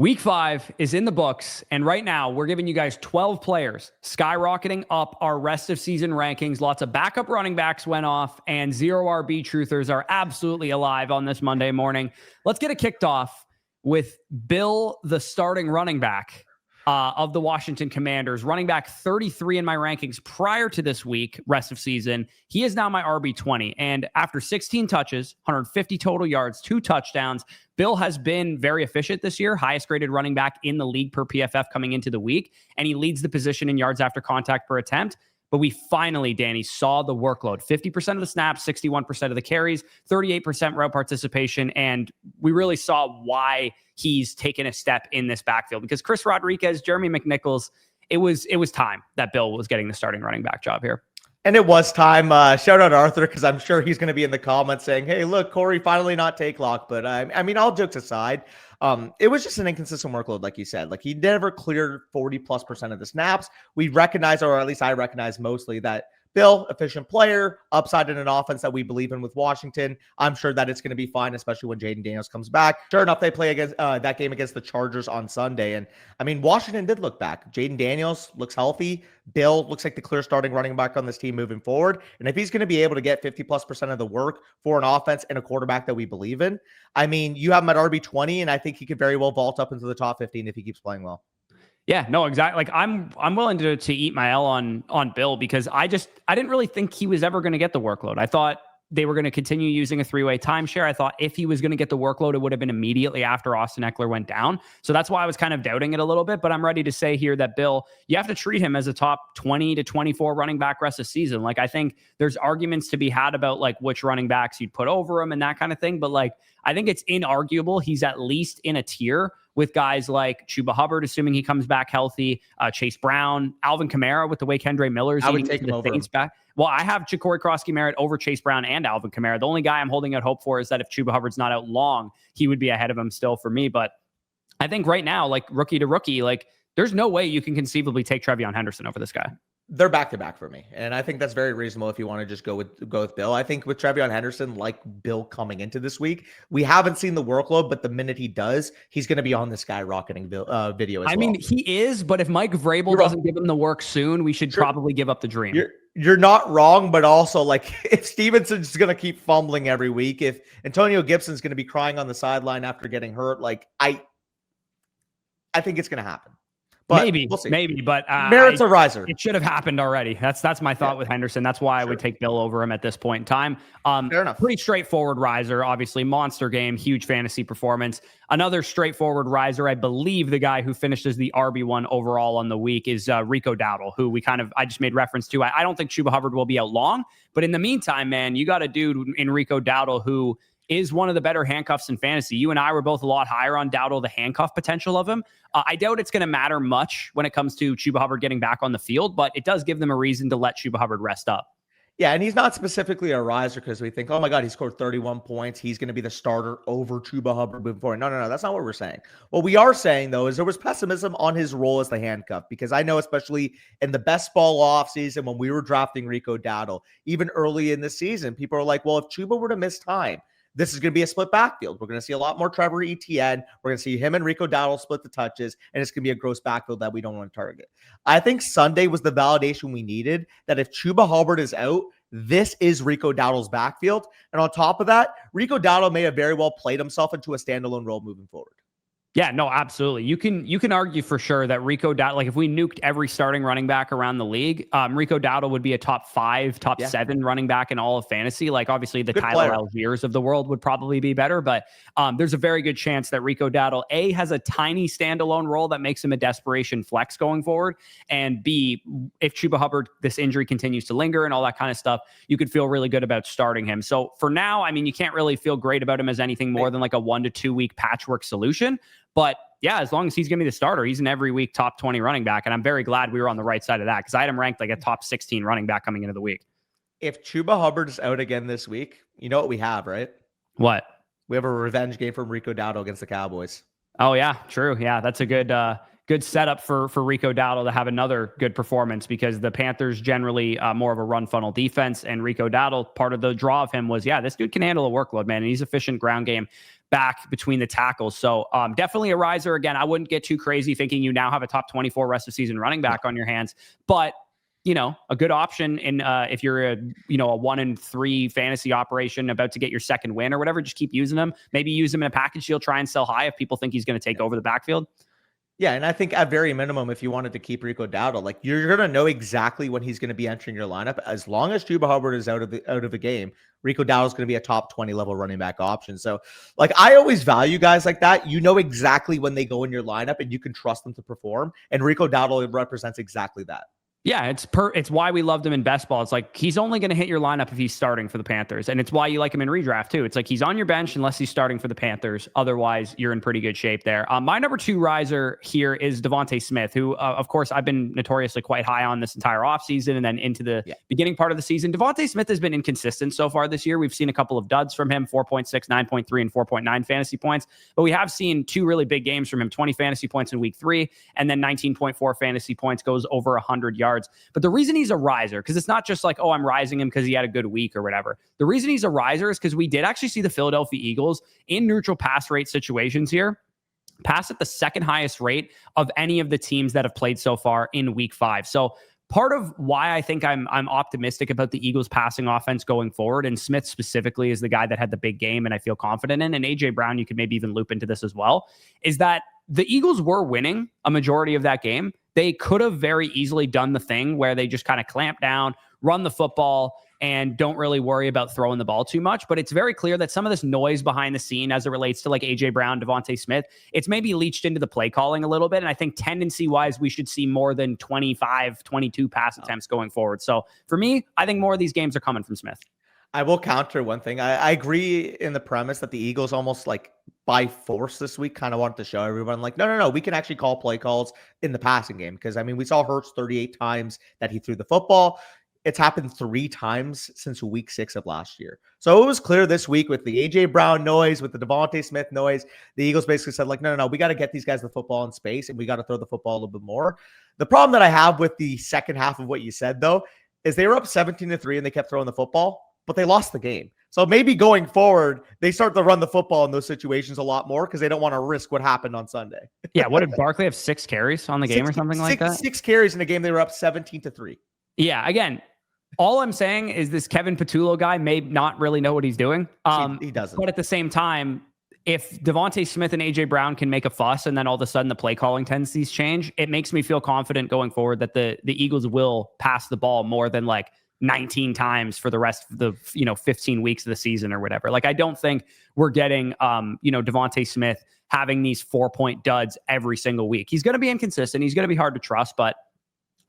Week 5 is in the books, and right now we're giving you guys 12 players skyrocketing up our rest of season rankings. Lots of backup running backs went off, and zero RB truthers are absolutely alive on this Monday morning. Let's get it kicked off with Bill, the starting running back of the Washington Commanders, running back 33 in my rankings prior to this week, rest of season. He is now my RB20. And after 16 touches, 150 total yards, 2 touchdowns, Bill has been very efficient this year, highest graded running back in the league per PFF coming into the week. And he leads the position in yards after contact per attempt. But we finally, Danny, saw the workload. 50% of the snaps, 61% of the carries, 38% route participation. And we really saw why he's taken a step in this backfield. Because Chris Rodriguez, Jeremy McNichols, it was time that Bill was getting the starting running back job here. And it was time. Shout out Arthur, because I'm sure he's going to be in the comments saying, hey, look, Corey finally not take lock. But I mean, all jokes aside, it was just an inconsistent workload, like you said. Like, he never cleared 40+% of the snaps. We recognize, or at least I recognize mostly, that Bill, efficient player, upside in an offense that we believe in with Washington. I'm sure that it's going to be fine, especially when Jayden Daniels comes back. Sure enough, they play against that game against the Chargers on Sunday. And I mean, Washington did look back. Jayden Daniels looks healthy. Bill looks like the clear starting running back on this team moving forward. And if he's going to be able to get 50+% of the work for an offense and a quarterback that we believe in, I mean, you have him at RB20, and I think he could very well vault up into the top 15 if he keeps playing well. Yeah, no, exactly. Like, I'm willing to eat my L on Bill, because I didn't really think he was ever going to get the workload. I thought they were going to continue using a 3-way timeshare. I thought if he was going to get the workload, it would have been immediately after Austin Eckler went down. So that's why I was kind of doubting it a little bit. But I'm ready to say here that Bill, you have to treat him as a top 20 to 24 running back rest of season. Like, I think there's arguments to be had about like which running backs you'd put over him and that kind of thing. But like, I think it's inarguable he's at least in a tier with guys like Chuba Hubbard, assuming he comes back healthy, Chase Brown, Alvin Kamara, with the way Kendre Miller's I would take him over him. Back. Well, I have Jacory Croskey-Merrit over Chase Brown and Alvin Kamara. The only guy I'm holding out hope for is that if Chuba Hubbard's not out long, he would be ahead of him still for me. But I think right now, like rookie to rookie, like there's no way you can conceivably take Trevion Henderson over this guy. They're back-to-back for me. And I think that's very reasonable if you want to just go with Bill. I think with Trevion Henderson, like Bill coming into this week, we haven't seen the workload, but the minute he does, he's going to be on the skyrocketing video as well. I mean, he is, but if Mike Vrabel doesn't give him the work soon, we should probably give up the dream. You're not wrong, but also, like, if Stevenson's going to keep fumbling every week, if Antonio Gibson's going to be crying on the sideline after getting hurt, like, I think it's going to happen. But maybe, we'll see. Maybe, but Merritt's a riser. It should have happened already. That's my thought with Henderson. That's why I would take Bill over him at this point in time. Fair enough. Pretty straightforward riser, obviously. Monster game, huge fantasy performance. Another straightforward riser, I believe the guy who finished as the RB1 overall on the week is Rico Dowdle, who I just made reference to. I don't think Chuba Hubbard will be out long, but in the meantime, man, you got a dude in Rico Dowdle who is one of the better handcuffs in fantasy. You and I were both a lot higher on Dowdle, the handcuff potential of him. I doubt it's going to matter much when it comes to Chuba Hubbard getting back on the field, but it does give them a reason to let Chuba Hubbard rest up. Yeah, and he's not specifically a riser because we think, oh my God, he scored 31 points. He's going to be the starter over Chuba Hubbard moving forward. No, that's not what we're saying. What we are saying, though, is there was pessimism on his role as the handcuff, because I know, especially in the best ball off season when we were drafting Rico Dowdle, even early in the season, people are like, well, if Chuba were to miss time, this is going to be a split backfield. We're going to see a lot more Trevor Etienne. We're going to see him and Rico Dowdle split the touches, and it's going to be a gross backfield that we don't want to target. I think Sunday was the validation we needed that if Chuba Hubbard is out, this is Rico Dowdle's backfield. And on top of that, Rico Dowdle may have very well played himself into a standalone role moving forward. Yeah, no, absolutely. You can argue for sure that Rico Dowdle, like if we nuked every starting running back around the league, Rico Dowdle would be a top 5, top 7 running back in all of fantasy. Like obviously the Tyler Algiers of the world would probably be better, but there's a very good chance that Rico Dowdle, A, has a tiny standalone role that makes him a desperation flex going forward, and B, if Chuba Hubbard, this injury continues to linger and all that kind of stuff, you could feel really good about starting him. So for now, I mean, you can't really feel great about him as anything more than like a 1 to 2 week patchwork solution. But yeah, as long as he's going to be the starter, he's an every week top 20 running back. And I'm very glad we were on the right side of that, because I had him ranked like a top 16 running back coming into the week. If Chuba Hubbard is out again this week, you know what we have, right? What? We have a revenge game from Rico Dowdle against the Cowboys. Oh, yeah, true. Yeah, that's a good setup for Rico Dowdle to have another good performance, because the Panthers generally more of a run funnel defense. And Rico Dowdle, part of the draw of him was, yeah, this dude can handle a workload, man. And he's efficient ground game. back between the tackles. So definitely a riser. Again, I wouldn't get too crazy thinking you now have a top 24 rest of season running back on your hands, but a good option in if you're a 1-3 fantasy operation about to get your second win or whatever, just keep using them. Maybe use them in a package deal, try and sell high if people think he's going to take over the backfield. Yeah, and I think at very minimum, if you wanted to keep Rico Dowdle, like you're gonna know exactly when he's gonna be entering your lineup. As long as Chuba Hubbard is out of the game, Rico Dowdle is gonna be a top 20 level running back option. So, like I always value guys like that. You know exactly when they go in your lineup, and you can trust them to perform. And Rico Dowdle represents exactly that. Yeah, it's why we loved him in best ball. It's like he's only going to hit your lineup if he's starting for the Panthers. And it's why you like him in redraft too. It's like he's on your bench unless he's starting for the Panthers. Otherwise, you're in pretty good shape there. My number 2 riser here is Devonta Smith, who, of course, I've been notoriously quite high on this entire offseason and then into the beginning part of the season. Devonta Smith has been inconsistent so far this year. We've seen a couple of duds from him, 4.6, 9.3, and 4.9 fantasy points. But we have seen 2 really big games from him, 20 fantasy points in week 3, and then 19.4 fantasy points, goes over 100 yards. But the reason he's a riser, because it's not just like, oh, I'm rising him because he had a good week or whatever. The reason he's a riser is because we did actually see the Philadelphia Eagles in neutral pass rate situations here pass at the second highest rate of any of the teams that have played so far in week 5. So part of why I think I'm optimistic about the Eagles passing offense going forward, and Smith specifically is the guy that had the big game and I feel confident in, and AJ Brown, you could maybe even loop into this as well, is that the Eagles were winning a majority of that game. They could have very easily done the thing where they just kind of clamp down, run the football, and don't really worry about throwing the ball too much. But it's very clear that some of this noise behind the scene as it relates to like AJ Brown, Devonta Smith, it's maybe leached into the play calling a little bit. And I think tendency wise, we should see more than 25, 22 pass attempts going forward. So for me, I think more of these games are coming from Smith. I will counter one thing. I agree in the premise that the Eagles almost like by force this week kind of wanted to show everyone like, no, we can actually call play calls in the passing game. Because, I mean, we saw Hurts 38 times that he threw the football. It's happened 3 times since week 6 of last year. So it was clear this week with the AJ Brown noise, with the Devonta Smith noise, the Eagles basically said like, no, we got to get these guys the football in space and we got to throw the football a little bit more. The problem that I have with the second half of what you said, though, is they were up 17-3 and they kept throwing the football, but they lost the game. So maybe going forward, they start to run the football in those situations a lot more because they don't want to risk what happened on Sunday. Yeah, what did Barkley have 6 carries on the game or something like that? 6 carries in a game they were up 17-3. Yeah, again, all I'm saying is this Kevin Patullo guy may not really know what he's doing. He doesn't. But at the same time, if Devonta Smith and AJ Brown can make a fuss and then all of a sudden the play calling tendencies change, it makes me feel confident going forward that the Eagles will pass the ball more than like 19 times for the rest of the 15 weeks of the season or whatever. Like I don't think we're getting Devonta Smith having these 4-point duds every single week. He's going to be inconsistent. He's going to be hard to trust, but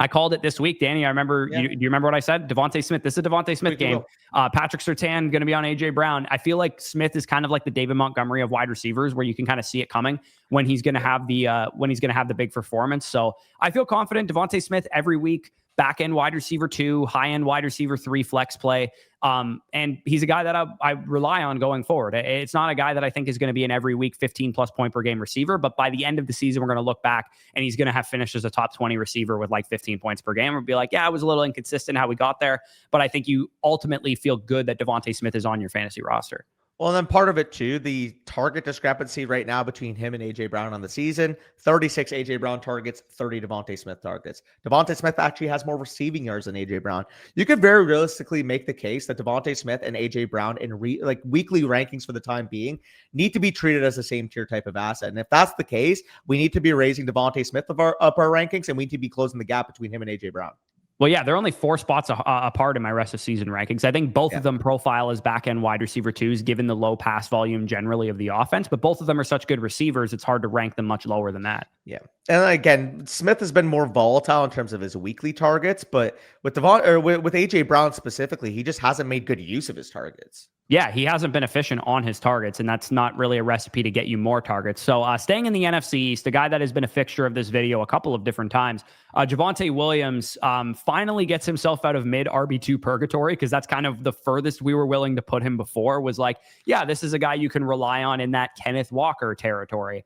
I called it this week, Danny. I remember. Yeah. Do you remember what I said? Devonta Smith. This is a Devonta Smith game. Patrick Surtain going to be on AJ Brown. I feel like Smith is kind of like the David Montgomery of wide receivers, where you can kind of see it coming when he's going to have the big performance. So I feel confident. Devonta Smith every week. Back end wide receiver 2, high end wide receiver 3 flex play. And he's a guy that I rely on going forward. It's not a guy that I think is going to be an every week 15 plus point per game receiver, but by the end of the season, we're going to look back and he's going to have finished as a top 20 receiver with like 15 points per game. We'll be like, yeah, it was a little inconsistent how we got there, but I think you ultimately feel good that Devonta Smith is on your fantasy roster. Well, and then part of it too, the target discrepancy right now between him and AJ Brown on the season, 36 AJ Brown targets, 30 Devonta Smith targets. Devonta Smith actually has more receiving yards than AJ Brown. You could very realistically make the case that Devonta Smith and AJ Brown in weekly rankings for the time being need to be treated as the same tier type of asset. And if that's the case, we need to be raising Devonta Smith up our rankings, and we need to be closing the gap between him and AJ Brown. Well, yeah, they're only 4 spots apart in my rest of season rankings. I think both of them profile as back-end wide receiver 2s, given the low pass volume generally of the offense. But both of them are such good receivers, it's hard to rank them much lower than that. Yeah. And again, Smith has been more volatile in terms of his weekly targets, but with with AJ Brown specifically, he just hasn't made good use of his targets. Yeah, he hasn't been efficient on his targets, and that's not really a recipe to get you more targets. So staying in the NFC East, the guy that has been a fixture of this video a couple of different times, Javonte Williams finally gets himself out of mid RB2 purgatory, because that's kind of the furthest we were willing to put him before, was like, yeah, this is a guy you can rely on in that Kenneth Walker territory.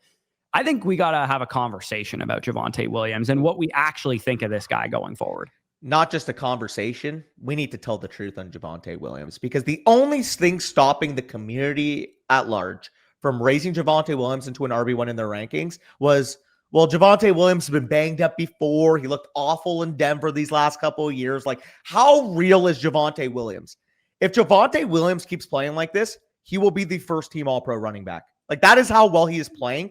I think we got to have a conversation about Javonte Williams and what we actually think of this guy going forward. Not just a conversation. We need to tell the truth on Javonte Williams, because the only thing stopping the community at large from raising Javonte Williams into an RB1 in their rankings was, well, Javonte Williams has been banged up before. He looked awful in Denver these last couple of years. Like, how real is Javonte Williams? If Javonte Williams keeps playing like this, he will be the first team All-Pro running back. Like, that is how well he is playing.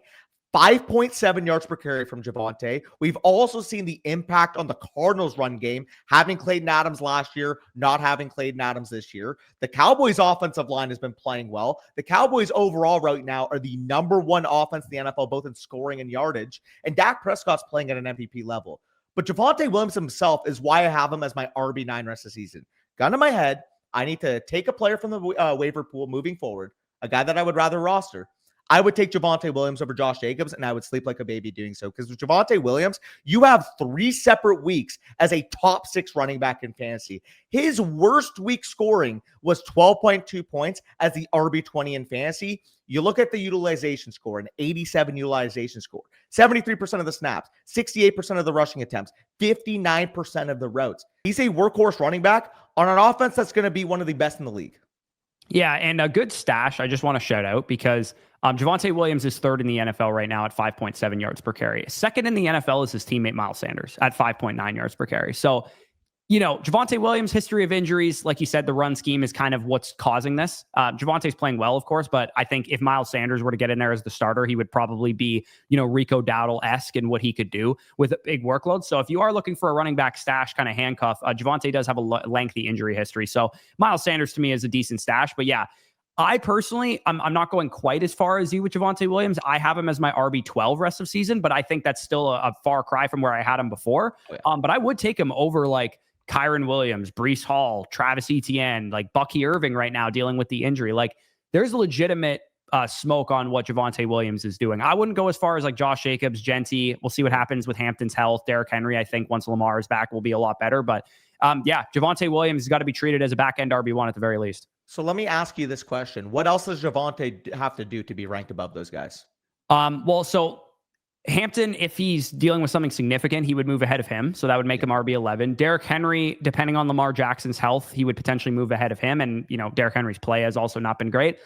5.7 yards per carry from Javonte. We've also seen the impact on the Cardinals' run game, having Clayton Adams last year, not having Clayton Adams this year. The Cowboys' offensive line has been playing well. The Cowboys overall right now are the number one offense in the NFL, both in scoring and yardage. And Dak Prescott's playing at an MVP level. But Javonte Williams himself is why I have him as my RB9 rest of the season. Gun to my head, I need to take a player from the waiver pool moving forward, a guy that I would rather roster. I would take Javonte Williams over Josh Jacobs, and I would sleep like a baby doing so. Because with Javonte Williams, you have 3 separate weeks as a top 6 running back in fantasy. His worst week scoring was 12.2 points as the RB20 in fantasy. You look at the utilization score, an 87 utilization score, 73% of the snaps, 68% of the rushing attempts, 59% of the routes. He's a workhorse running back on an offense that's going to be one of the best in the league. Yeah, and a good stash I just want to shout out because Javonte Williams is third in the NFL right now at 5.7 yards per carry. Second in the NFL is his teammate Miles Sanders at 5.9 yards per carry. So, you know, Javonte Williams' history of injuries, like you said, the run scheme is kind of what's causing this. Javonte's playing well, of course, but I think if Miles Sanders were to get in there as the starter, he would probably be, you know, Rico Dowdle-esque in what he could do with a big workload. So if you are looking for a running back stash kind of handcuff, Javonte does have a lengthy injury history. So Miles Sanders to me is a decent stash. But yeah, I personally, I'm not going quite as far as you with Javonte Williams. I have him as my RB12 rest of season, but I think that's still a far cry from where I had him before. Oh, yeah. But I would take him over like Kyron Williams, Breece Hall, Travis Etienne, like Bucky Irving right now dealing with the injury. Like there's legitimate smoke on what Javonte Williams is doing. I wouldn't go as far as like Josh Jacobs, Genty. We'll see what happens with Hampton's health. Derrick Henry, I think once Lamar is back will be a lot better. But yeah, Javonte Williams has got to be treated as a back-end RB1 at the very least. So let me ask you this question. What else does Javonte have to do to be ranked above those guys? Well, so Hampton, if he's dealing with something significant, he would move ahead of him. So that would make him RB11. Derrick Henry, depending on Lamar Jackson's health, he would potentially move ahead of him. And, you know, Derrick Henry's play has also not been great.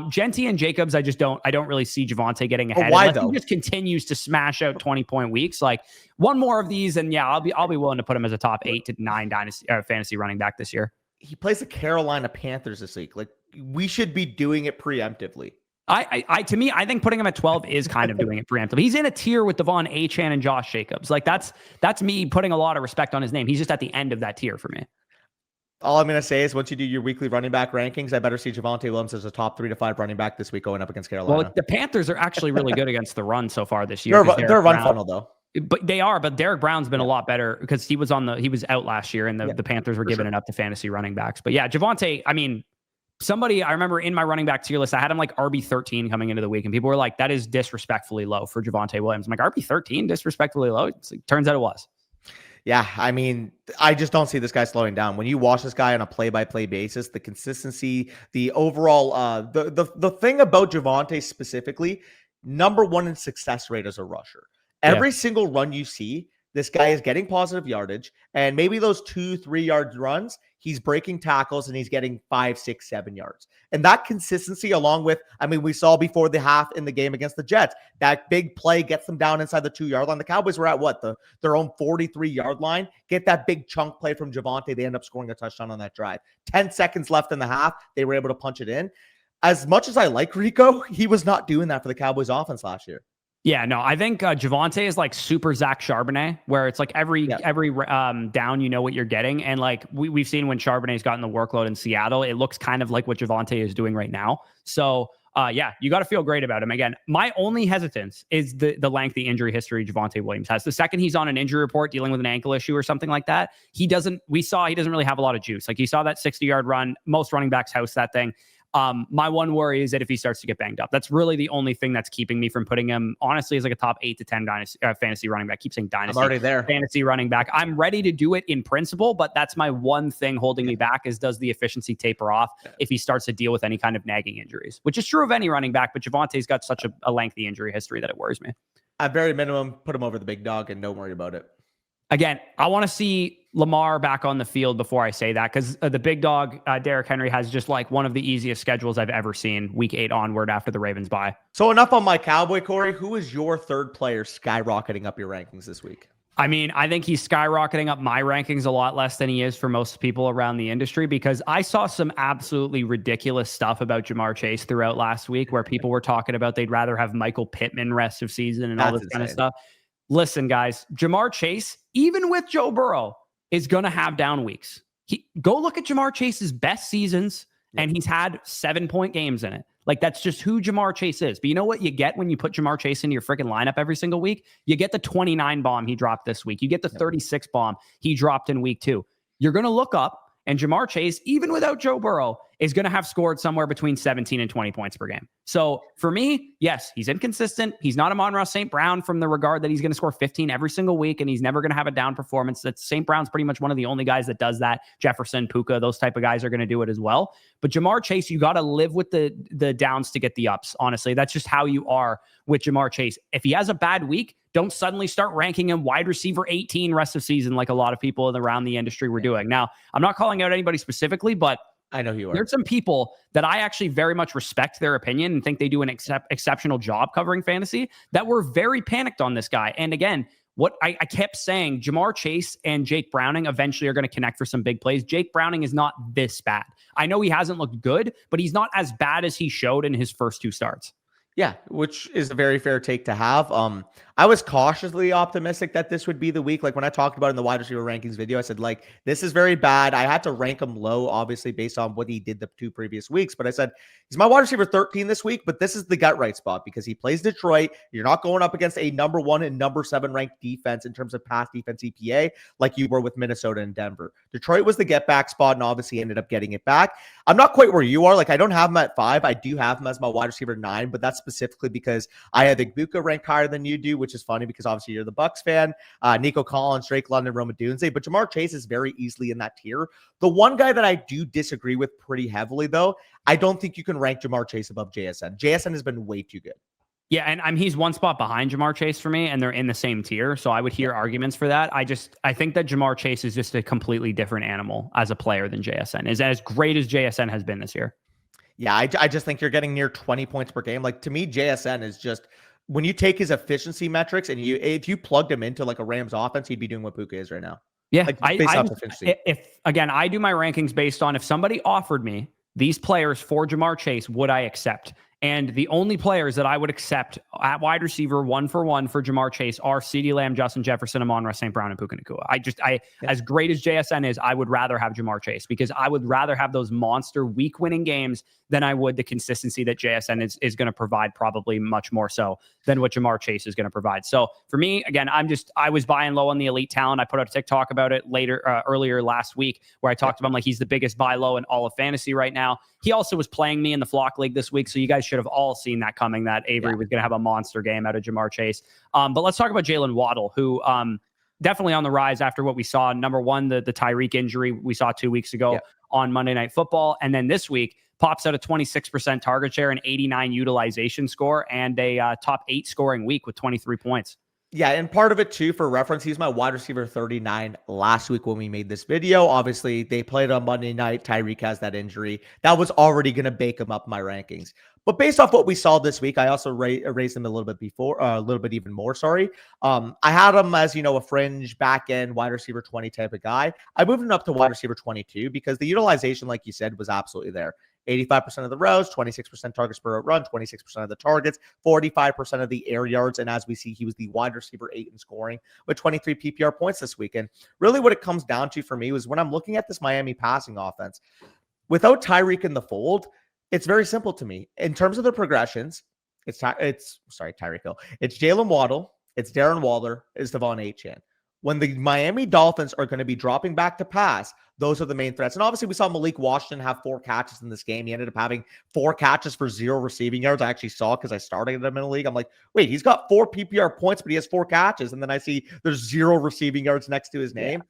Genty and Jacobs, I don't really see Javonte getting ahead. Why though? He just continues to smash out 20-point weeks. Like one more of these, and yeah, I'll be willing to put him as a top 8 to 9 dynasty fantasy running back this year. He plays the Carolina Panthers this week. Like we should be doing it preemptively. To me, I think putting him at 12 is kind of doing it preemptively. He's in a tier with Devon Achane and Josh Jacobs. Like that's me putting a lot of respect on his name. He's just at the end of that tier for me. All I'm going to say is once you do your weekly running back rankings, I better see Javonte Williams as a top 3 to 5 running back this week going up against Carolina. Well, the Panthers are actually really good against the run so far this year. They're a run funnel though. But they are, but Derek Brown's been a lot better because he was out last year and the Panthers were giving it up to fantasy running backs. But yeah, Javonte, I mean, I remember in my running back tier list, I had him like RB13 coming into the week, and people were like, that is disrespectfully low for Javonte Williams. I'm like, RB13, disrespectfully low? Turns out it was. Yeah, I mean, I just don't see this guy slowing down. When you watch this guy on a play-by-play basis, the consistency, the overall, the thing about Javonte specifically, number one in success rate as a rusher. Every single run you see, this guy is getting positive yardage, and maybe those 2-3 yard runs, he's breaking tackles and he's getting 5, 6, 7 yards. And that consistency, along with, I mean, we saw before the half in the game against the Jets, that big play gets them down inside the 2 yard line. The Cowboys were at their own 43 yard line. Get that big chunk play from Javonte. They end up scoring a touchdown on that drive. 10 seconds left in the half. They were able to punch it in. As much as I like Rico, he was not doing that for the Cowboys offense last year. Yeah, no, I think Javonte is like super Zach Charbonnet, where it's like every down, you know what you're getting. And like we've seen when Charbonnet's gotten the workload in Seattle, it looks kind of like what Javonte is doing right now. So yeah, you got to feel great about him. Again, my only hesitance is the lengthy injury history Javonte Williams has. The second he's on an injury report dealing with an ankle issue or something like that, he doesn't really have a lot of juice. Like you saw that 60-yard run, most running backs house that thing. My one worry is that if he starts to get banged up, that's really the only thing that's keeping me from putting him, honestly, as like a top 8 to 10 dynasty, fantasy running back. Keep saying dynasty. I'm already there. Fantasy running back. I'm ready to do it in principle, but that's my one thing holding me back is does the efficiency taper off if he starts to deal with any kind of nagging injuries, which is true of any running back, but Javonte's got such a lengthy injury history that it worries me. At very minimum, put him over the big dog and don't worry about it. Again, I want to see Lamar back on the field before I say that, because the big dog, Derrick Henry, has just like one of the easiest schedules I've ever seen week 8 onward after the Ravens bye. So enough on my Cowboy, Corey. Who is your third player skyrocketing up your rankings this week? I mean, I think he's skyrocketing up my rankings a lot less than he is for most people around the industry, because I saw some absolutely ridiculous stuff about Ja'Marr Chase throughout last week where people were talking about they'd rather have Michael Pittman rest of season and all this kind of stuff. Listen, guys, Ja'Marr Chase, even with Joe Burrow, is going to have down weeks. Go look at Ja'Marr Chase's best seasons, and he's had 7-point games in it. Like, that's just who Ja'Marr Chase is. But you know what you get when you put Ja'Marr Chase into your freaking lineup every single week? You get the 29 bomb he dropped this week. You get the 36 bomb he dropped in week 2. You're going to look up, and Ja'Marr Chase, even without Joe Burrow, is going to have scored somewhere between 17 and 20 points per game. So for me, yes, he's inconsistent. He's not Amon-Ra St. Brown from the regard that he's going to score 15 every single week, and he's never going to have a down performance. That St. Brown's pretty much one of the only guys that does that. Jefferson, Puka, those type of guys are going to do it as well. But Ja'Marr Chase, you got to live with the downs to get the ups. Honestly, that's just how you are with Ja'Marr Chase. If he has a bad week, don't suddenly start ranking him wide receiver 18 rest of season like a lot of people around the industry were doing. Now, I'm not calling out anybody specifically, but I know you are. There's some people that I actually very much respect their opinion and think they do an exceptional job covering fantasy that were very panicked on this guy. And again, what I kept saying, Ja'Marr Chase and Jake Browning eventually are going to connect for some big plays. Jake Browning is not this bad. I know he hasn't looked good, but he's not as bad as he showed in his first 2 starts. Yeah, which is a very fair take to have. I was cautiously optimistic that this would be the week. Like when I talked about it in the wide receiver rankings video, I said, like, this is very bad. I had to rank him low, obviously, based on what he did the 2 previous weeks. But I said, he's my wide receiver 13 this week, but this is the gut right spot because he plays Detroit. You're not going up against a number 1 and number 7 ranked defense in terms of pass defense EPA like you were with Minnesota and Denver. Detroit was the get back spot and obviously ended up getting it back. I'm not quite where you are. Like, I don't have him at 5. I do have him as my wide receiver 9, but that's specifically because I have Igbuka ranked higher than you do, which is funny because obviously you're the Bucs fan. Nico Collins, Drake London, Roma Dunze, but Ja'Marr Chase is very easily in that tier. The one guy that I do disagree with pretty heavily, though, I don't think you can rank Ja'Marr Chase above JSN. JSN has been way too good. Yeah, and he's one spot behind Ja'Marr Chase for me, and they're in the same tier, so I would hear arguments for that. I think that Ja'Marr Chase is just a completely different animal as a player than JSN. Is as great as JSN has been this year. Yeah, I just think you're getting near 20 points per game. Like, to me, JSN is just, when you take his efficiency metrics and if you plugged him into like a Rams offense, he'd be doing what Puka is right now. Yeah, like, if again, I do my rankings based on if somebody offered me these players for Ja'Marr Chase, would I accept? And the only players that I would accept at wide receiver 1-for-1 for Ja'Marr Chase are CeeDee Lamb, Justin Jefferson, Amon-Ra St. Brown, and Puka Nacua. As great as JSN is, I would rather have Ja'Marr Chase because I would rather have those monster week-winning games than I would the consistency that JSN is going to provide, probably much more so than what Ja'Marr Chase is going to provide. So for me, again, I was buying low on the elite talent. I put out a TikTok about it earlier last week where I talked about him like he's the biggest buy low in all of fantasy right now. He also was playing me in the Flock League this week, so you guys should have all seen that coming, that Avery was going to have a monster game out of Ja'Marr Chase. But let's talk about Jaylen Waddle, who definitely on the rise after what we saw. Number 1, the Tyreek injury we saw 2 weeks ago on Monday Night Football. And then this week, pops out a 26% target share, an 89 utilization score, and a top 8 scoring week with 23 points. Yeah, and part of it, too, for reference, he's my wide receiver 39 last week when we made this video. Obviously, they played on Monday night. Tyreek has that injury. That was already going to bake him up my rankings. But based off what we saw this week, I also raised him a little bit even more, sorry. I had him as, a fringe back-end wide receiver 20 type of guy. I moved him up to wide receiver 22 because the utilization, like you said, was absolutely there. 85% of the routes, 26% targets per run, 26% of the targets, 45% of the air yards. And as we see, he was the wide receiver 8 in scoring with 23 PPR points this week. And really what it comes down to for me was when I'm looking at this Miami passing offense, without Tyreek in the fold, it's very simple to me. In terms of the progressions, it's Tyreek Hill. It's Jaylen Waddle, it's Darren Waller, it's Devon Achane. When the Miami Dolphins are going to be dropping back to pass, those are the main threats. And obviously, we saw Malik Washington have 4 catches in this game. He ended up having 4 catches for 0 receiving yards. I actually saw because I started him in the league. I'm like, wait, he's got 4 PPR points, but he has 4 catches. And then I see there's 0 receiving yards next to his name.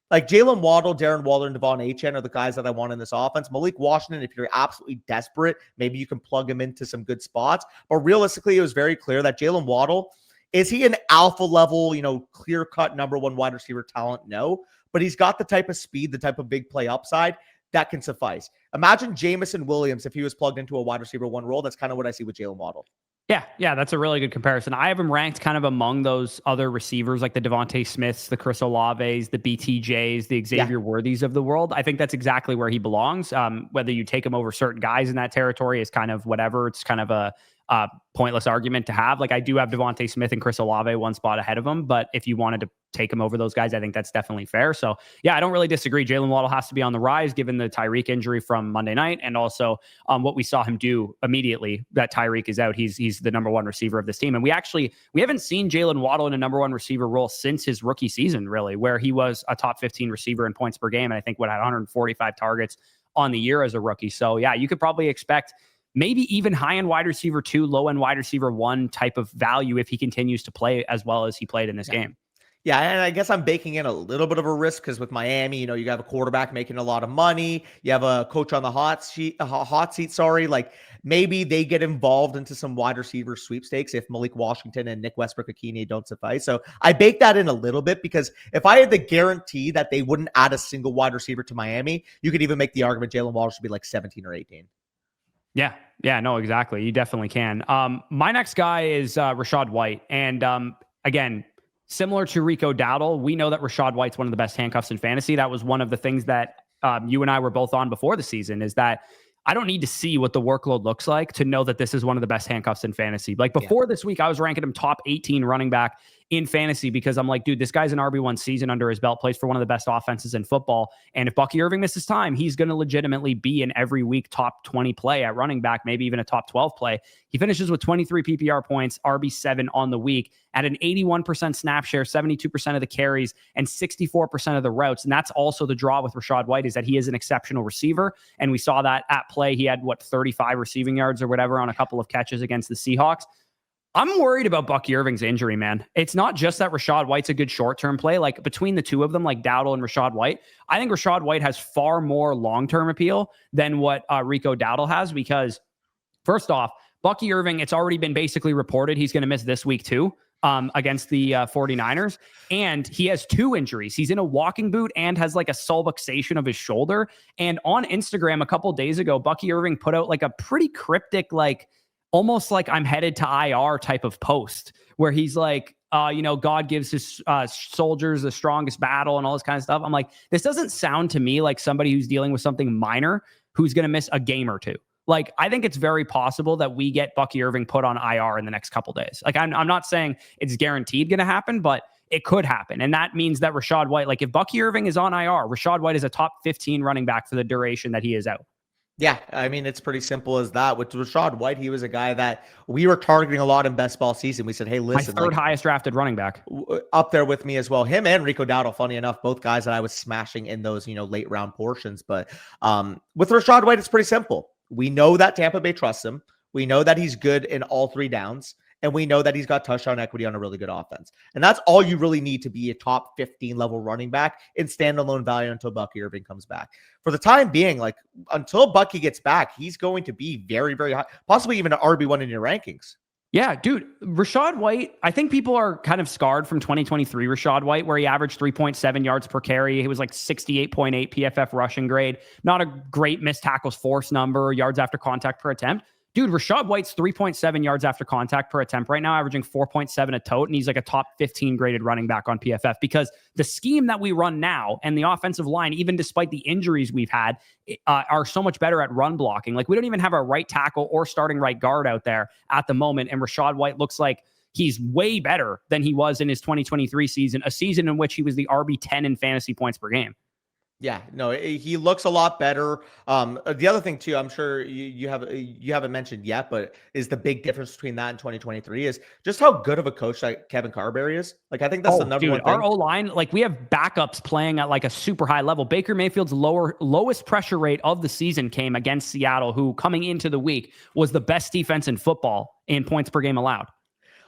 Like Jaylen Waddle, Darren Waller, and Devon Achane are the guys that I want in this offense. Malik Washington, if you're absolutely desperate, maybe you can plug him into some good spots. But realistically, it was very clear that Jaylen Waddle, Is he an alpha level, clear cut number one wide receiver talent? No, but he's got the type of speed, the type of big play upside that can suffice. Imagine Jameson Williams if he was plugged into a wide receiver one role. That's kind of what I see with Jaylen Waddle. Yeah, that's a really good comparison. I have him ranked kind of among those other receivers like the Devonta Smiths, the Chris Olaves, the BTJs, the Xavier Worthys of the world. I think that's exactly where he belongs. Whether you take him over certain guys in that territory is kind of whatever. It's kind of a pointless argument to have. Like I do have Devonta Smith and Chris Olave one spot ahead of him, but if you wanted to take him over those guys, I think that's definitely fair. So yeah, I don't really disagree. Jaylen Waddle has to be on the rise given the Tyreek injury from Monday night. And also what we saw him do immediately that Tyreek is out. He's the number one receiver of this team. And we haven't seen Jaylen Waddle in a number one receiver role since his rookie season, really, where he was a top 15 receiver in points per game. And I think had 145 targets on the year as a rookie. So yeah, you could probably expect maybe even high-end wide receiver 2, low-end wide receiver 1 type of value if he continues to play as well as he played in this game. Yeah, and I guess I'm baking in a little bit of a risk because with Miami, you have a quarterback making a lot of money. You have a coach on the hot seat. Like maybe they get involved into some wide receiver sweepstakes if Malik Washington and Nick Westbrook-Akini don't suffice. So I bake that in a little bit because if I had the guarantee that they wouldn't add a single wide receiver to Miami, you could even make the argument Jaylen Waddle should be like 17 or 18. Yeah, no, exactly. You definitely can. My next guy is Rachaad White. And again, similar to Rico Dowdle, we know that Rachaad White's one of the best handcuffs in fantasy. That was one of the things that you and I were both on before the season, is that I don't need to see what the workload looks like to know that this is one of the best handcuffs in fantasy. Like before this week, I was ranking him top 18 running back in fantasy because I'm like, dude, this guy's an RB1 season under his belt, plays for one of the best offenses in football. And if Bucky Irving misses time, he's going to legitimately be an every week top 20 play at running back, maybe even a top 12 play. He finishes with 23 PPR points, RB7 on the week at an 81% snap share, 72% of the carries, and 64% of the routes. And that's also the draw with Rachaad White, is that he is an exceptional receiver. And we saw that at play. He had 35 receiving yards or whatever on a couple of catches against the Seahawks. I'm worried about Bucky Irving's injury, man. It's not just that Rachaad White's a good short-term play. Like between the two of them, like Dowdle and Rachaad White, I think Rachaad White has far more long-term appeal than what Rico Dowdle has, because first off, Bucky Irving, it's already been basically reported he's going to miss this week too against the 49ers. And he has 2 injuries. He's in a walking boot and has like a subluxation of his shoulder. And on Instagram a couple days ago, Bucky Irving put out like a pretty cryptic, like, almost like I'm headed to IR type of post where he's like, God gives his soldiers the strongest battle and all this kind of stuff. I'm like, this doesn't sound to me like somebody who's dealing with something minor who's going to miss a game or two. Like, I think it's very possible that we get Bucky Irving put on IR in the next couple days. Like, I'm not saying it's guaranteed going to happen, but it could happen. And that means that Rachaad White, like if Bucky Irving is on IR, Rachaad White is a top 15 running back for the duration that he is out. Yeah, I mean, it's pretty simple as that. With Rachaad White, he was a guy that we were targeting a lot in best ball season. We said, hey, listen. My third highest drafted running back. Up there with me as well. Him and Rico Dowdle, funny enough, both guys that I was smashing in those, late round portions. But with Rachaad White, it's pretty simple. We know that Tampa Bay trusts him. We know that he's good in all 3 downs. And we know that he's got touchdown equity on a really good offense. And that's all you really need to be a top 15 level running back in standalone value until Bucky Irving comes back. For the time being, like until Bucky gets back, he's going to be very, very high, possibly even an RB1 in your rankings. Yeah, dude, Rachaad White, I think people are kind of scarred from 2023 Rachaad White, where he averaged 3.7 yards per carry. He was like 68.8 PFF rushing grade. Not a great missed tackles force number, yards after contact per attempt. Dude, Rachaad White's 3.7 yards after contact per attempt right now, averaging 4.7 a tote, and he's like a top 15 graded running back on PFF because the scheme that we run now and the offensive line, even despite the injuries we've had, are so much better at run blocking. Like we don't even have a right tackle or starting right guard out there at the moment, and Rachaad White looks like he's way better than he was in his 2023 season, a season in which he was the RB10 in fantasy points per game. Yeah, no, he looks a lot better. The other thing too, I'm sure you haven't mentioned yet, but is the big difference between that and 2023 is just how good of a coach that Kevin Carberry is. Like, I think that's the number one thing. Our O-line, like we have backups playing at like a super high level. Baker Mayfield's lowest pressure rate of the season came against Seattle, who coming into the week was the best defense in football in points per game allowed.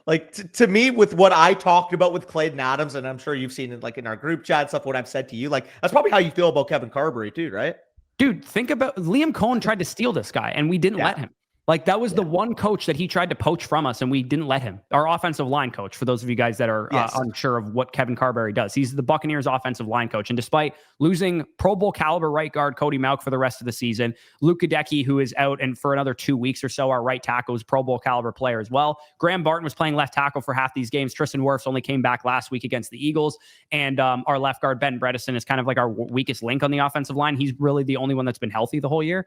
Like to me, with what I talked about with Clayton Adams, and I'm sure you've seen it like in our group chat stuff, what I've said to you, like that's probably how you feel about Kevin Carberry too, right? Dude, think about Liam Cohen tried to steal this guy and we didn't let him. Like that was the one coach that he tried to poach from us, and we didn't let him. Our offensive line coach, for those of you guys that are unsure of what Kevin Carberry does, he's the Buccaneers offensive line coach. And despite losing Pro Bowl caliber right guard Cody Mauch for the rest of the season, Luke Gadecki, who is out and for another 2 weeks or so, our right tackle is Pro Bowl caliber player as well. Graham Barton was playing left tackle for half these games. Tristan Wirfs only came back last week against the Eagles. And our left guard, Ben Bredesen, is kind of like our weakest link on the offensive line. He's really the only one that's been healthy the whole year.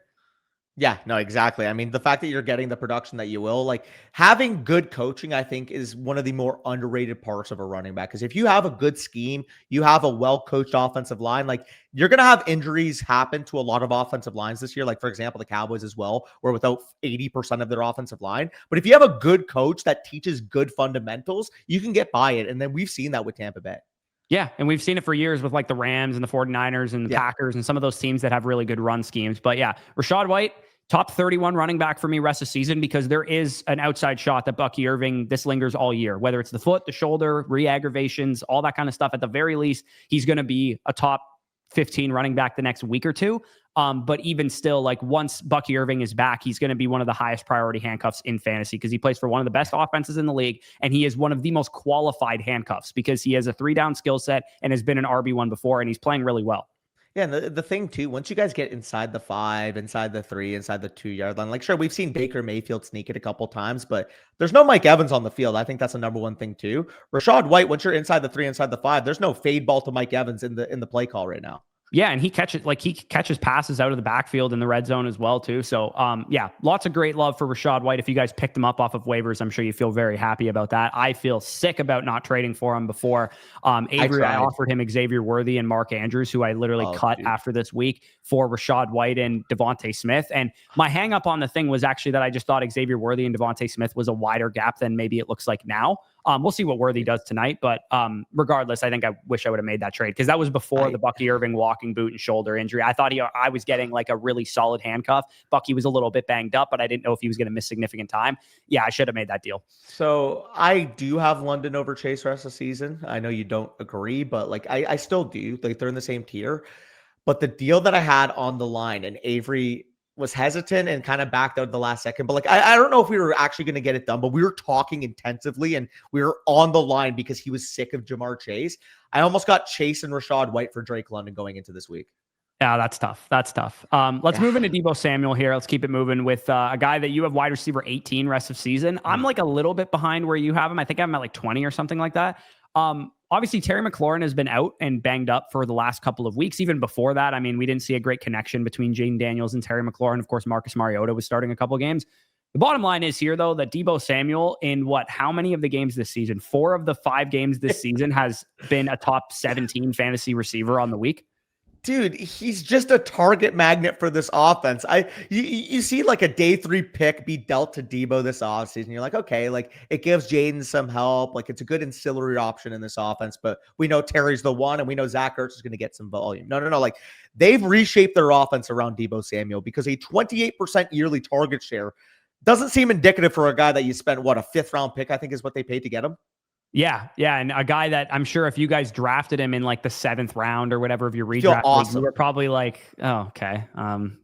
Yeah, no, exactly. I mean, the fact that you're getting the production that you will, like having good coaching, I think is one of the more underrated parts of a running back. Because if you have a good scheme, you have a well-coached offensive line, like you're going to have injuries happen to a lot of offensive lines this year. Like, for example, the Cowboys as well, where without 80% of their offensive line. But if you have a good coach that teaches good fundamentals, you can get by it. And then we've seen that with Tampa Bay. Yeah, and we've seen it for years with like the Rams and the 49ers and the Packers and some of those teams that have really good run schemes. But yeah, Rachaad White, top 31 running back for me rest of the season, because there is an outside shot that Bucky Irving, this lingers all year, whether it's the foot, the shoulder, re-aggravations, all that kind of stuff. At the very least, he's going to be a top 15 running back the next week or two. But even still, like once Bucky Irving is back, he's going to be one of the highest priority handcuffs in fantasy because he plays for one of the best offenses in the league. And he is one of the most qualified handcuffs because he has a 3-down skill set and has been an RB1 before, and he's playing really well. Yeah, and the thing too, once you guys get inside the 5, inside the 3, inside the 2-yard line, like sure, we've seen Baker Mayfield sneak it a couple times, but there's no Mike Evans on the field. I think that's the number one thing too. Rachaad White, once you're inside the 3, inside the 5, there's no fade ball to Mike Evans in the play call right now. Yeah, and he catches passes out of the backfield in the red zone as well too. So yeah, lots of great love for Rachaad White. If you guys picked him up off of waivers, I'm sure you feel very happy about that. I feel sick about not trading for him before. Avery, I offered him Xavier Worthy and Mark Andrews, who I literally cut after this week, for Rachaad White and Devonta Smith. And my hang up on the thing was actually that I just thought Xavier Worthy and Devonta Smith was a wider gap than maybe it looks like now. We'll see what Worthy does tonight, but regardless, I think I wish I would have made that trade because that was before the Bucky Irving walking boot and shoulder injury. I thought I was getting like a really solid handcuff. Bucky was a little bit banged up, but I didn't know if he was going to miss significant time. Yeah, I should have made that deal. So I do have London over Chase rest of the season. I know you don't agree, but like I still do. Like they're in the same tier. But the deal that I had on the line, and Avery was hesitant and kind of backed out at the last second. But like, I don't know if we were actually going to get it done, but we were talking intensively and we were on the line because he was sick of Jamar Chase. I almost got Chase and Rachaad White for Drake London going into this week. Yeah, that's tough. That's tough. Let's move into Deebo Samuel here. Let's keep it moving with a guy that you have wide receiver 18 rest of season. I'm like a little bit behind where you have him. I think I'm at like 20 or something like that. Obviously, Terry McLaurin has been out and banged up for the last couple of weeks. Even before that, I mean, we didn't see a great connection between Jaden Daniels and Terry McLaurin. Of course, Marcus Mariota was starting a couple of games. The bottom line is here, though, that Deebo Samuel in how many of the games this season? 4 of the 5 games this season has been a top 17 fantasy receiver on the week. Dude, he's just a target magnet for this offense. You see like a day 3 pick be dealt to Deebo this offseason. You're like, okay, like it gives Jaden some help. Like it's a good ancillary option in this offense, but we know Terry's the one and we know Zach Ertz is going to get some volume. No. Like they've reshaped their offense around Deebo Samuel because a 28% yearly target share doesn't seem indicative for a guy that you spent, a 5th round pick, I think is what they paid to get him. Yeah. And a guy that I'm sure if you guys drafted him in like the 7th round or whatever of your redraft, awesome. You were probably like, oh, okay,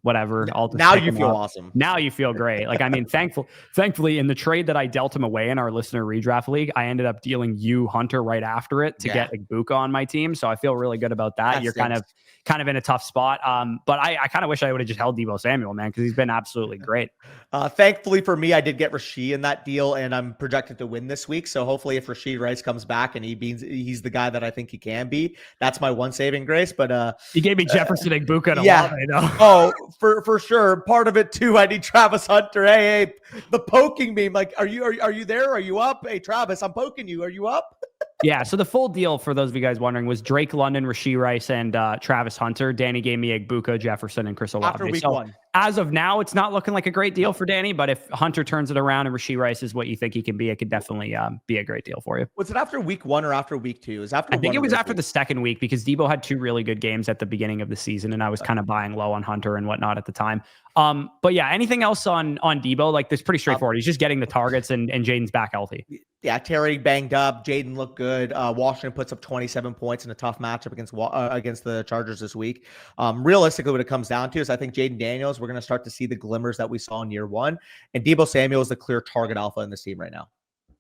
whatever. Now you feel awesome. Now you feel great. Like, I mean, thankfully in the trade that I dealt him away in our listener redraft league, I ended up dealing you Hunter right after it to get Igbuka on my team. So I feel really good about that. You're kind of in a tough spot. But I kind of wish I would have just held Deebo Samuel, man, because he's been absolutely great. Thankfully for me, I did get Rasheed in that deal, and I'm projected to win this week. So hopefully if Rasheed Rice comes back and he's the guy that I think he can be, that's my one saving grace. But you gave me Jefferson Igbuka and Olave, though. Oh, for sure. Part of it too, I need Travis Hunter. Hey, the poking meme. Like, are you there? Are you up? Hey, Travis, I'm poking you. Are you up? Yeah, so the full deal, for those of you guys wondering, was Drake London, Rasheed Rice, and Travis Hunter. Danny gave me Igbuka, Jefferson, and Chris Olave. After week 1. As of now, it's not looking like a great deal for Danny, but if Hunter turns it around and Rasheed Rice is what you think he can be, it could definitely be a great deal for you. Was it after week 1 or after week 2? I think it was after the second week because Deebo had 2 really good games at the beginning of the season, and I was kind of buying low on Hunter and whatnot at the time. But yeah, anything else on Deebo? Like, this pretty straightforward. He's just getting the targets, and Jaden's back healthy. Yeah, Terry banged up. Jaden looked good. Washington puts up 27 points in a tough matchup against the Chargers this week. Realistically, what it comes down to is I think Jaden Daniels, we're going to start to see the glimmers that we saw in year one. And Deebo Samuel is the clear target alpha in this team right now.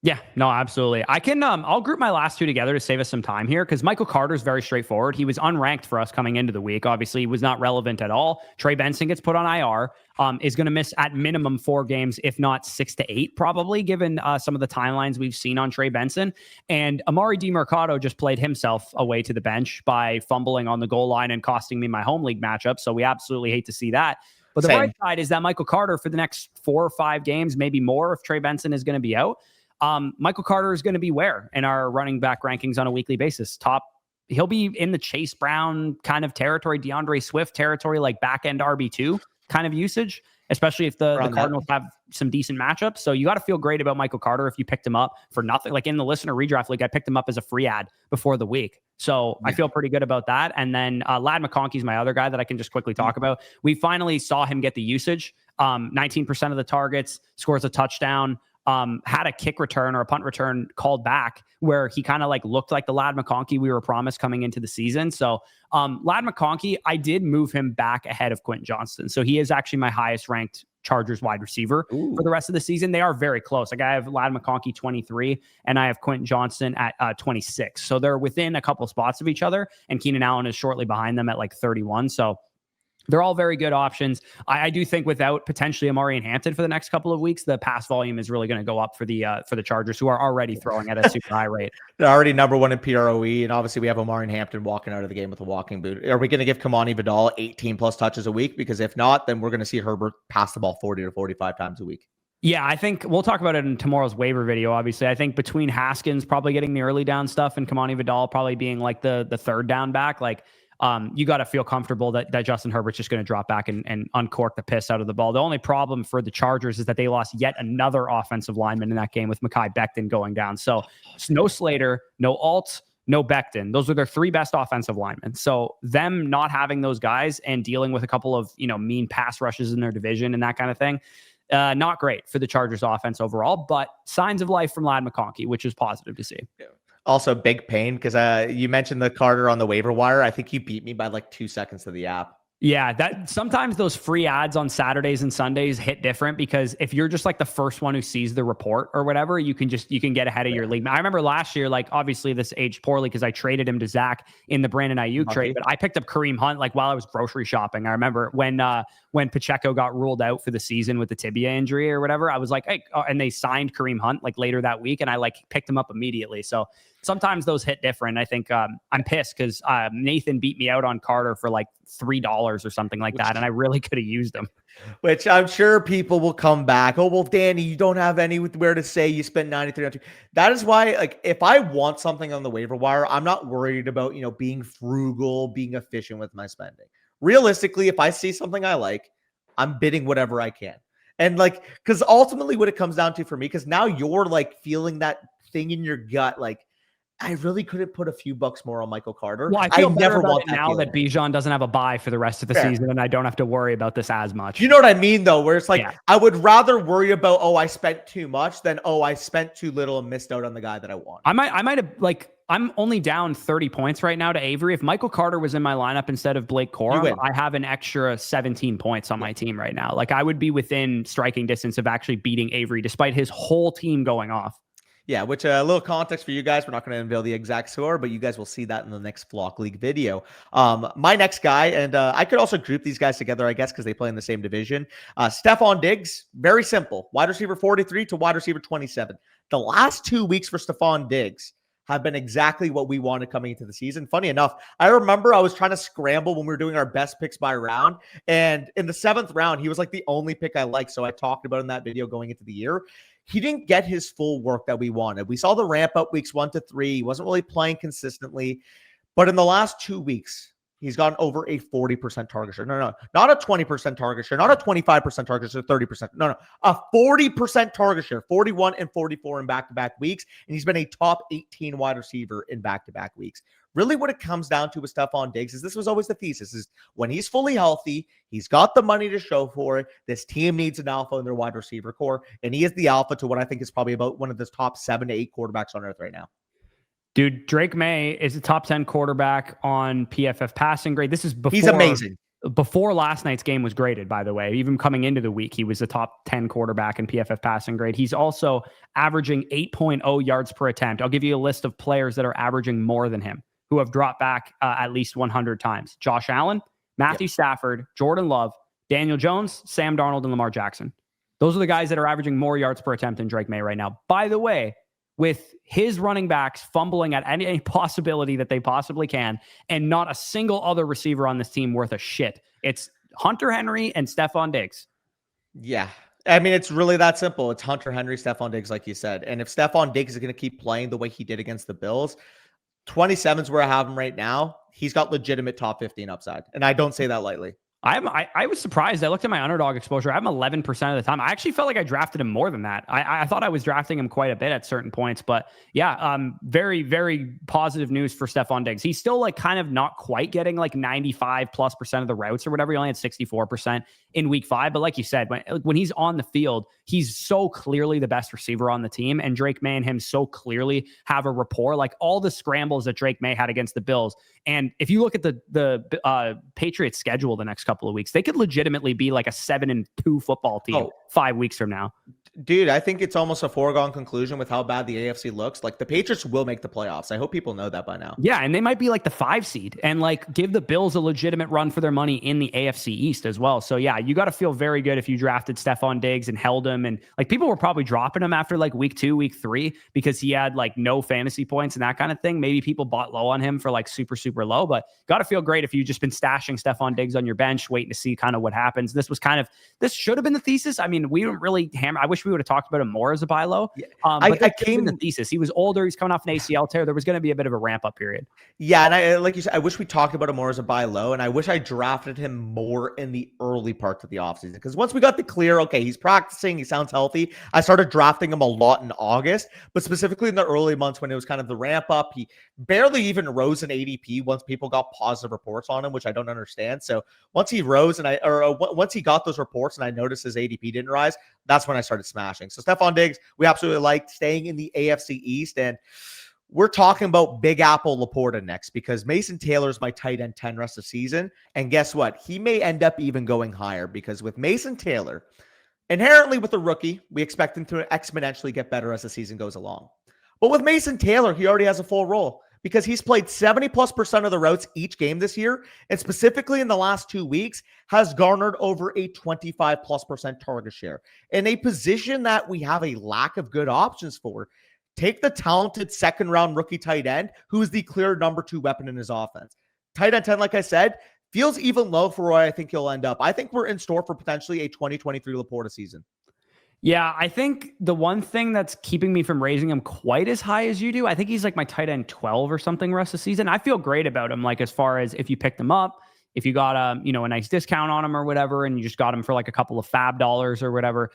Yeah, no, absolutely. I can, I'll group my last two together to save us some time here because Michael Carter is very straightforward. He was unranked for us coming into the week. Obviously, he was not relevant at all. Trey Benson gets put on IR, is going to miss at minimum 4 games, if not 6 to 8, probably, given some of the timelines we've seen on Trey Benson. And Amari DiMercado just played himself away to the bench by fumbling on the goal line and costing me my home league matchup. So we absolutely hate to see that. But the bright side is that Michael Carter for the next 4 or 5 games, maybe more, if Trey Benson is going to be out. Michael Carter is going to be where in our running back rankings on a weekly basis? He'll be in the Chase Brown kind of territory, DeAndre Swift territory, like back end RB2 kind of usage, especially if the Cardinals have some decent matchups. So you got to feel great about Michael Carter if you picked him up for nothing. Like in the listener redraft league, I picked him up as a free ad before the week. So I feel pretty good about that. And then Ladd McConkey is my other guy that I can just quickly talk about. We finally saw him get the usage. 19% of the targets, scores a touchdown. Had a kick return or a punt return called back where he kind of like looked like the Ladd McConkey we were promised coming into the season. So Ladd McConkey, I did move him back ahead of Quentin Johnston. So he is actually my highest ranked Chargers wide receiver for the rest of the season. They are very close. Like I have Ladd McConkey 23 and I have Quentin Johnston at 26. So they're within a couple spots of each other and Keenan Allen is shortly behind them at like 31. So they're all very good options. I do think without potentially Amari and Hampton for the next couple of weeks, the pass volume is really going to go up for the Chargers, who are already throwing at a super high rate. They're already number 1 in PROE, and obviously we have Amari and Hampton walking out of the game with a walking boot. Are we going to give Kamani Vidal 18 plus touches a week? Because if not, then we're going to see Herbert pass the ball 40 to 45 times a week. Yeah, I think we'll talk about it in tomorrow's waiver video. Obviously, I think between Haskins probably getting the early down stuff and Kamani Vidal probably being like the third down back, like. You got to feel comfortable that Justin Herbert's just going to drop back and uncork the piss out of the ball. The only problem for the Chargers is that they lost yet another offensive lineman in that game with Mekhi Becton going down. So no Slater, no Alt, no Becton. Those are their 3 best offensive linemen. So them not having those guys and dealing with a couple of, mean pass rushes in their division and that kind of thing, not great for the Chargers offense overall, but signs of life from Ladd McConkey, which is positive to see. Yeah. Also, big pain because you mentioned the Carter on the waiver wire. I think he beat me by like 2 seconds to the app. Yeah, that sometimes those free ads on Saturdays and Sundays hit different because if you're just like the first one who sees the report or whatever, you can get ahead of your league. I remember last year, like obviously this aged poorly because I traded him to Zach in the Brandon Ayuk trade, but I picked up Kareem Hunt like while I was grocery shopping. I remember when Pacheco got ruled out for the season with the tibia injury or whatever, I was like, hey, and they signed Kareem Hunt like later that week, and I like picked him up immediately. So sometimes those hit different. I think I'm pissed because Nathan beat me out on Carter for like $3 or something like that, and I really could have used them. Which I'm sure people will come back. Oh, well, Danny, you don't have anywhere to say you spent 93 on 2. That is why, like, if I want something on the waiver wire, I'm not worried about, being frugal, being efficient with my spending. Realistically, if I see something I like, I'm bidding whatever I can. And like, because ultimately what it comes down to for me, because now you're like feeling that thing in your gut, like, I really couldn't put a few bucks more on Michael Carter. Well, I feel never want that now that Bijan doesn't have a bye for the rest of the season, and I don't have to worry about this as much. You know what I mean, though, where it's like, I would rather worry about, I spent too much than, I spent too little and missed out on the guy that I want. I might have like, I'm only down 30 points right now to Avery. If Michael Carter was in my lineup instead of Blake Corum, I have an extra 17 points on my team right now. Like I would be within striking distance of actually beating Avery despite his whole team going off. Yeah, which a little context for you guys. We're not going to unveil the exact score, but you guys will see that in the next Flock League video. My next guy, and I could also group these guys together, I guess, because they play in the same division. Stefon Diggs, very simple. Wide receiver 43 to wide receiver 27. The last 2 weeks for Stefon Diggs have been exactly what we wanted coming into the season. Funny enough, I remember I was trying to scramble when we were doing our best picks by round. And in the 7th round, he was like the only pick I liked. So I talked about in that video going into the year. He didn't get his full work that we wanted. We saw the ramp up weeks 1 to 3. He wasn't really playing consistently. But in the last 2 weeks, He's gotten over a 40% target share. No, not a 20% target share, not a 25% target share, 30%. No, a 40% target share, 41 and 44 in back-to-back weeks. And he's been a top 18 wide receiver in back-to-back weeks. Really what it comes down to with Stefon Diggs is this was always the thesis, is when he's fully healthy, he's got the money to show for it. This team needs an alpha in their wide receiver core. And he is the alpha to what I think is probably about one of the top 7 to 8 quarterbacks on earth right now. Dude, Drake May is a top 10 quarterback on PFF passing grade. This is before he's amazing. Before last night's game was graded, by the way. Even coming into the week, he was a top 10 quarterback in PFF passing grade. He's also averaging 8.0 yards per attempt. I'll give you a list of players that are averaging more than him, who have dropped back at least 100 times. Josh Allen, Matthew Stafford, Jordan Love, Daniel Jones, Sam Darnold, and Lamar Jackson. Those are the guys that are averaging more yards per attempt than Drake May right now. By the way, with his running backs fumbling at any possibility that they possibly can, and not a single other receiver on this team worth a shit. It's Hunter Henry and Stefon Diggs. Yeah. I mean, it's really that simple. It's Hunter Henry, Stefon Diggs, like you said. And if Stefon Diggs is going to keep playing the way he did against the Bills, 27's where I have him right now. He's got legitimate top 15 upside. And I don't say that lightly. I was surprised. I looked at my underdog exposure. I'm 11% of the time. I actually felt like I drafted him more than that. I thought I was drafting him quite a bit at certain points, but yeah, very, very positive news for Stefon Diggs. He's still like kind of not quite getting like 95+% of the routes or whatever. He only had 64% in week 5. But like you said, when he's on the field, he's so clearly the best receiver on the team, and Drake May and him so clearly have a rapport. Like all the scrambles that Drake May had against the Bills. And if you look at the Patriots schedule the next couple of weeks, they could legitimately be like a 7-2 football team 5 weeks from now. Dude, I think it's almost a foregone conclusion with how bad the AFC looks. Like the Patriots will make the playoffs. I hope people know that by now. Yeah, and they might be like the 5 seed and like give the Bills a legitimate run for their money in the AFC East as well. So yeah, you got to feel very good if you drafted Stefon Diggs and held him. And like people were probably dropping him after like week 2, week 3, because he had like no fantasy points and that kind of thing. Maybe people bought low on him for like super, super low, but got to feel great if you've just been stashing Stefon Diggs on your bench, waiting to see kind of what happens. This should have been the thesis. I mean, we didn't really hammer. I wish we would have talked about him more as a buy low. But that came in the thesis. He was older. He's coming off an ACL tear. There was going to be a bit of a ramp up period. Yeah. And I, like you said, I wish we talked about him more as a buy low. And I wish I drafted him more in the early parts of the offseason. Because once we got the clear, okay, he's practicing, he sounds healthy, I started drafting him a lot in August. But specifically in the early months when it was kind of the ramp up, he barely even rose in ADP once people got positive reports on him, which I don't understand. So once he rose once he got those reports and I noticed his ADP didn't rise, that's when I started smashing. So Stefon Diggs, we absolutely like staying in the AFC East. And we're talking about Big Apple Laporta next, because Mason Taylor's my tight end 10 rest of season. And guess what? He may end up even going higher, because with Mason Taylor, inherently with a rookie, we expect him to exponentially get better as the season goes along. But with Mason Taylor, he already has a full role, because he's played 70+% of the routes each game this year, and specifically in the last 2 weeks has garnered over a 25+% target share in a position that we have a lack of good options for. Take the talented second-round rookie tight end, who is the clear number 2 weapon in his offense. Tight end 10, like I said, feels even low for where I think he'll end up. I think we're in store for potentially a 2023 Laporta season. Yeah, I think the one thing that's keeping me from raising him quite as high as you do, I think he's like my tight end 12 or something rest of the season. I feel great about him, like as far as if you picked him up, if you got a nice discount on him or whatever, and you just got him for like a couple of fab dollars or whatever,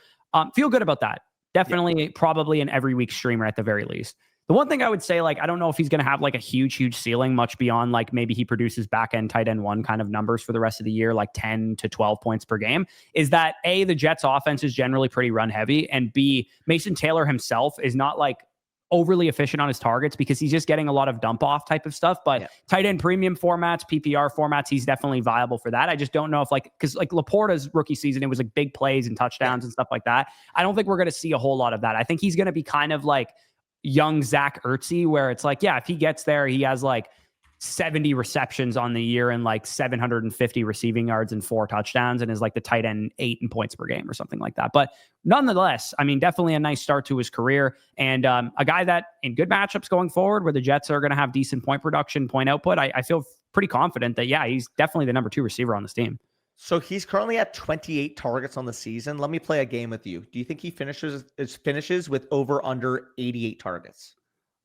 feel good about that. Definitely, probably an every week streamer at the very least. The one thing I would say, like, I don't know if he's going to have like a huge ceiling, much beyond like maybe he produces back end tight end 1 kind of numbers for the rest of the year, like 10 to 12 points per game, is that A, the Jets offense is generally pretty run heavy, and B, Mason Taylor himself is not like overly efficient on his targets because he's just getting a lot of dump off type of stuff. But tight end premium formats, PPR formats, he's definitely viable for that. I just don't know if because Laporta's rookie season, it was like big plays and touchdowns and stuff like that. I don't think we're going to see a whole lot of that. I think he's going to be kind of like young Zach Ertz, where it's like, yeah, if he gets there, he has like 70 receptions on the year and like 750 receiving yards and 4 touchdowns and is like the tight end 8 in points per game or something like that. But nonetheless, I mean, definitely a nice start to his career, and a guy that in good matchups going forward where the Jets are going to have decent point production, point output, I feel pretty confident that, yeah, he's definitely the number 2 receiver on this team. So he's currently at 28 targets on the season. Let me play a game with you. Do you think he finishes with over under 88 targets?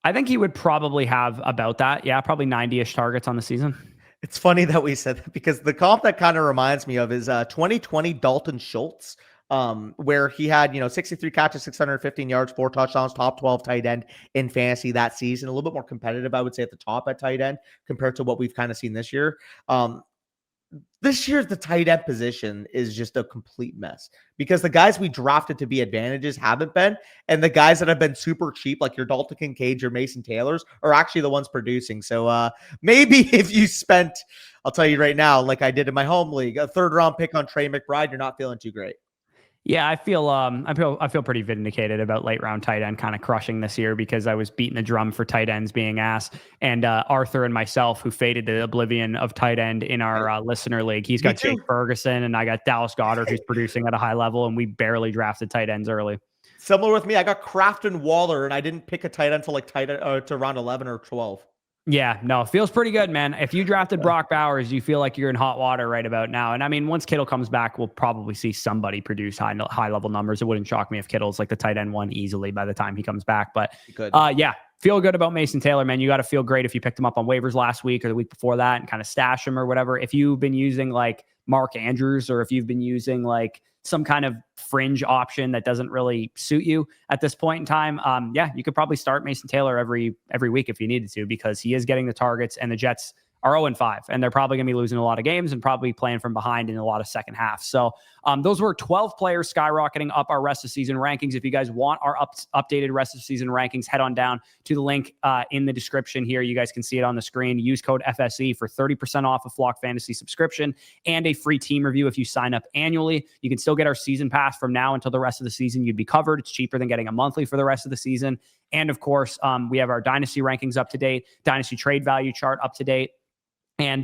I think he would probably have about that. Yeah, probably 90-ish targets on the season. It's funny that we said that because the comp that kind of reminds me of is 2020 Dalton Schultz, where he had 63 catches, 615 yards, 4 touchdowns, top 12 tight end in fantasy that season. A little bit more competitive, I would say, at the top at tight end compared to what we've kind of seen this year. This year, the tight end position is just a complete mess because the guys we drafted to be advantages haven't been, and the guys that have been super cheap, like your Dalton Kincaid, your Mason Taylors, are actually the ones producing. So maybe if you spent, I'll tell you right now, like I did in my home league, a 3rd round pick on Trey McBride, you're not feeling too great. Yeah, I feel pretty vindicated about late round tight end kind of crushing this year because I was beating the drum for tight ends being ass. And Arthur and myself, who faded the oblivion of tight end in our listener league, he's got Jake Ferguson and I got Dallas Goedert, who's producing at a high level, and we barely drafted tight ends early. Similar with me, I got Kraft and Waller, and I didn't pick a tight end until to round 11 or 12. Yeah, no, it feels pretty good, man. If you drafted Brock Bowers, you feel like you're in hot water right about now. And I mean, once Kittle comes back, we'll probably see somebody produce high level numbers. It wouldn't shock me if Kittle's like the tight end one easily by the time he comes back. But yeah, feel good about Mason Taylor, man. You got to feel great if you picked him up on waivers last week or the week before that and kind of stash him or whatever. If you've been using like Mark Andrews or if you've been using like some kind of fringe option that doesn't really suit you at this point in time, yeah, you could probably start Mason Taylor every week if you needed to, because he is getting the targets and the Jets are 0-5, and they're probably going to be losing a lot of games and probably playing from behind in a lot of second half. So those were 12 players skyrocketing up our rest of season rankings. If you guys want our updated rest of season rankings, head on down to the link in the description here. You guys can see it on the screen. Use code FSE for 30% off a Flock Fantasy subscription and a free team review if you sign up annually. You can still get our season pass from now until the rest of the season. You'd be covered. It's cheaper than getting a monthly for the rest of the season. And of course, we have our dynasty rankings up to date, dynasty trade value chart up to date. And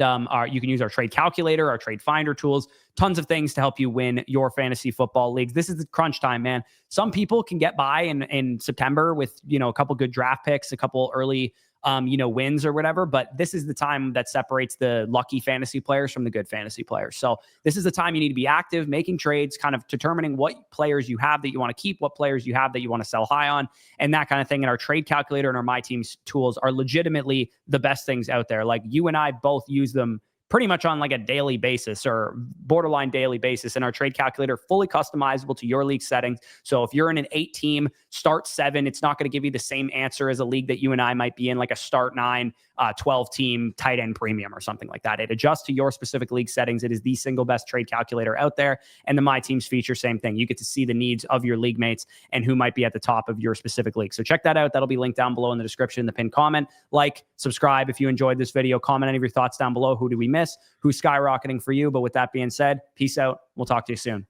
you can use our trade calculator, our trade finder tools, tons of things to help you win your fantasy football leagues. This is the crunch time, man. Some people can get by in September with, a couple good draft picks, a couple early, wins or whatever. But this is the time that separates the lucky fantasy players from the good fantasy players. So this is the time you need to be active, making trades, kind of determining what players you have that you want to keep, what players you have that you want to sell high on, and that kind of thing. And our trade calculator and our My Team's tools are legitimately the best things out there. Like, you and I both use them pretty much on like a daily basis or borderline daily basis. And our trade calculator, fully customizable to your league settings. So if you're in an 8-team start 7, it's not going to give you the same answer as a league that you and I might be in, like a start 9, 12-team tight end premium or something like that. It adjusts to your specific league settings. It is the single best trade calculator out there. And the My Teams feature, same thing. You get to see the needs of your league mates and who might be at the top of your specific league. So check that out. That'll be linked down below in the description, in the pinned comment. Like, subscribe if you enjoyed this video. Comment any of your thoughts down below. Who do we miss? Who's skyrocketing for you? But with that being said, peace out. We'll talk to you soon.